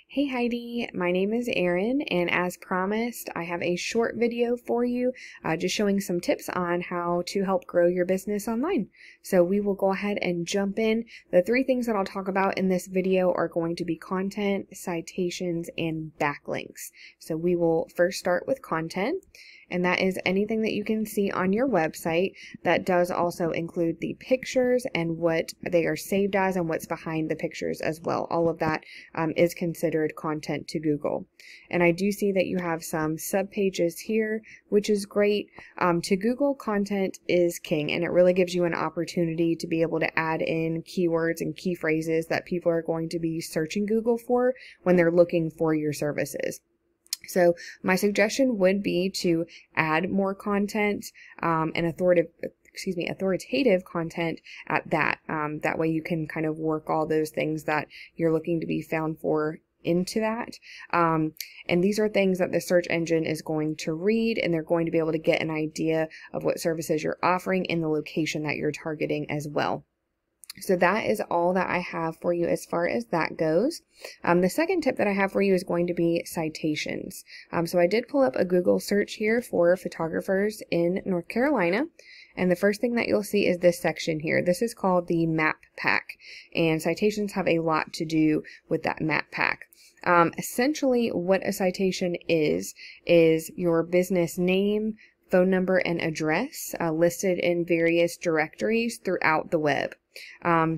Hey Heidi, my name is Erin, and as promised, I have a short video for you just showing some tips on how to help grow your business online. So we will go ahead and jump in. The three things that I'll talk about in this video are going to be content, citations, and backlinks. So we will first start with content, and that is anything that you can see on your website. That does also include the pictures and what they are saved as and what's behind the pictures as well. All of that is considered content to Google. And I do see that you have some sub pages here, which is great. To Google, content is king, and it really gives you an opportunity to be able to add in keywords and key phrases that people are going to be searching Google for when they're looking for your services. So my suggestion would be to add more content and authoritative content at that. That way you can kind of work all those things that you're looking to be found for into that. And these are things that the search engine is going to read, and they're going to be able to get an idea of what services you're offering in the location that you're targeting as well. So that is all that I have for you as far as that goes. The second tip that I have for you is going to be citations. So I did pull up a Google search here for photographers in North Carolina. And the first thing that you'll see is this section here. This is called the map pack, and citations have a lot to do with that map pack. Essentially what a citation is your business name, phone number, and address listed in various directories throughout the web.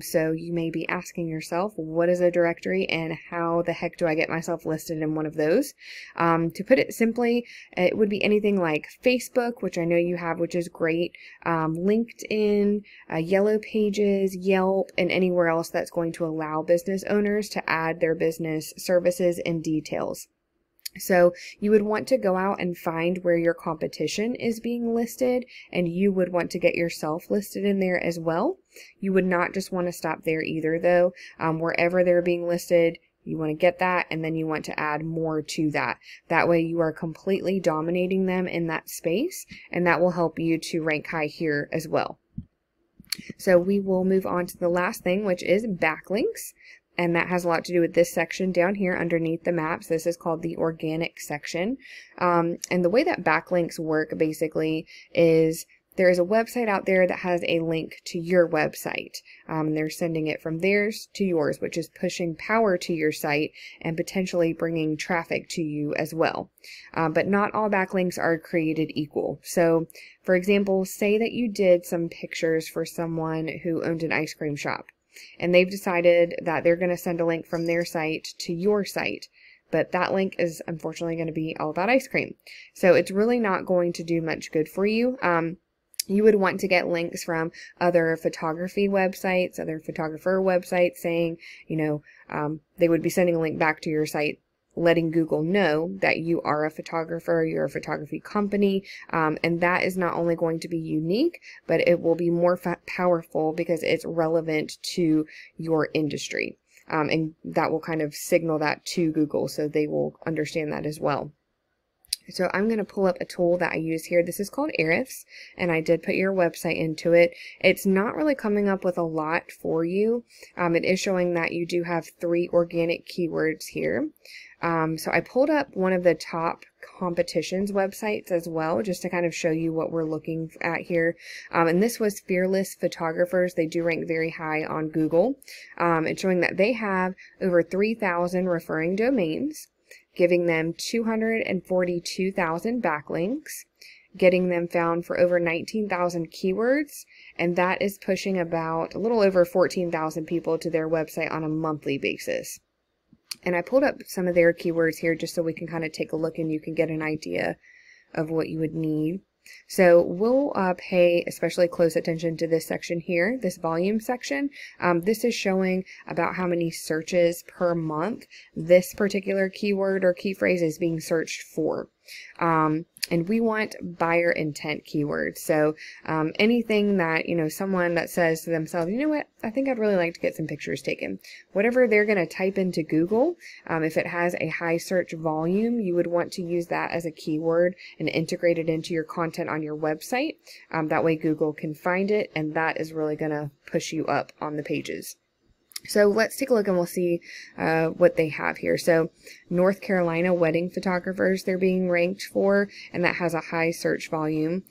So you may be asking yourself, what is a directory and how the heck do I get myself listed in one of those? To put it simply, it would be anything like Facebook, which I know you have, which is great, LinkedIn, Yellow Pages, Yelp, and anywhere else that's going to allow business owners to add their business services and details. So you would want to go out and find where your competition is being listed, and you would want to get yourself listed in there as well. You would not just want to stop there either though. Wherever they're being listed, you want to get that, and then you want to add more to that. That way you are completely dominating them in that space, and that will help you to rank high here as well. So we will move on to the last thing, which is backlinks. And that has a lot to do with this section down here underneath the maps. This is called the organic section. And the way that backlinks work basically is there is a website out there that has a link to your website. They're sending it from theirs to yours, which is pushing power to your site and potentially bringing traffic to you as well. But not all backlinks are created equal. So, for example, say that you did some pictures for someone who owned an ice cream shop, and they've decided that they're going to send a link from their site to your site. But that link is unfortunately going to be all about ice cream. So it's really not going to do much good for you. You would want to get links from other photography websites, other photographer websites saying, they would be sending a link back to your site, letting Google know that you are a photographer, you're a photography company, and that is not only going to be unique, but it will be more powerful because it's relevant to your industry. And that will kind of signal that to Google, so they will understand that as well. So I'm going to pull up a tool that I use here. This is called Ahrefs, and I did put your website into it. It's not really coming up with a lot for you. It is showing that you do have 3 organic keywords here. So I pulled up one of the top competitions websites as well, just to kind of show you what we're looking at here. And this was Fearless Photographers. They do rank very high on Google. It's showing that they have over 3,000 referring domains, giving them 242,000 backlinks, getting them found for over 19,000 keywords, and that is pushing about a little over 14,000 people to their website on a monthly basis. And I pulled up some of their keywords here just so we can kind of take a look and you can get an idea of what you would need. So we'll pay especially close attention to this section here, this volume section. This is showing about how many searches per month this particular keyword or key phrase is being searched for. And we want buyer intent keywords. So anything that, someone that says to themselves, you know what, I think I'd really like to get some pictures taken. Whatever they're going to type into Google, if it has a high search volume, you would want to use that as a keyword and integrate it into your content on your website. That way Google can find it, and that is really going to push you up on the pages. So let's take a look and we'll see what they have here. So North Carolina wedding photographers, they're being ranked for, and that has a high search volume.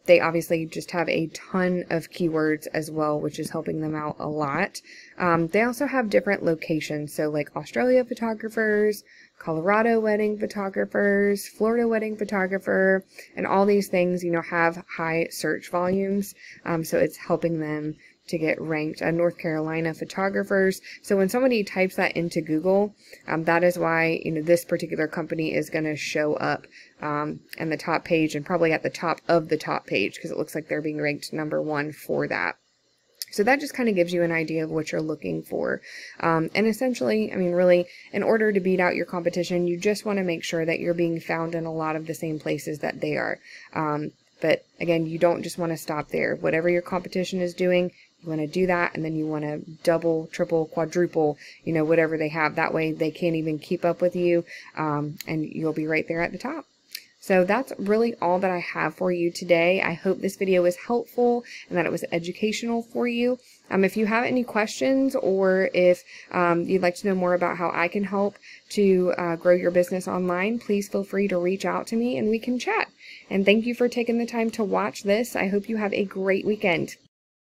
They obviously just have a ton of keywords as well, which is helping them out a lot. They also have different locations, so like Australia photographers, Colorado wedding photographers, Florida wedding photographer, and all these things, you know, have high search volumes. So it's helping them to get ranked. North Carolina photographers. So when somebody types that into Google, that is why, you know, this particular company is going to show up in the top page, and probably at the top of the top page, because it looks like they're being ranked #1 for that. So that just kind of gives you an idea of what you're looking for. And essentially, I mean, really, in order to beat out your competition, you just want to make sure that you're being found in a lot of the same places that they are. But again, you don't just want to stop there. Whatever your competition is doing, you want to do that, and then you want to double, triple, quadruple, you know, whatever they have. That way they can't even keep up with you, and you'll be right there at the top. So that's really all that I have for you today. I hope this video was helpful and that it was educational for you. If you have any questions, or if you'd like to know more about how I can help to grow your business online, please feel free to reach out to me and we can chat. And thank you for taking the time to watch this. I hope you have a great weekend.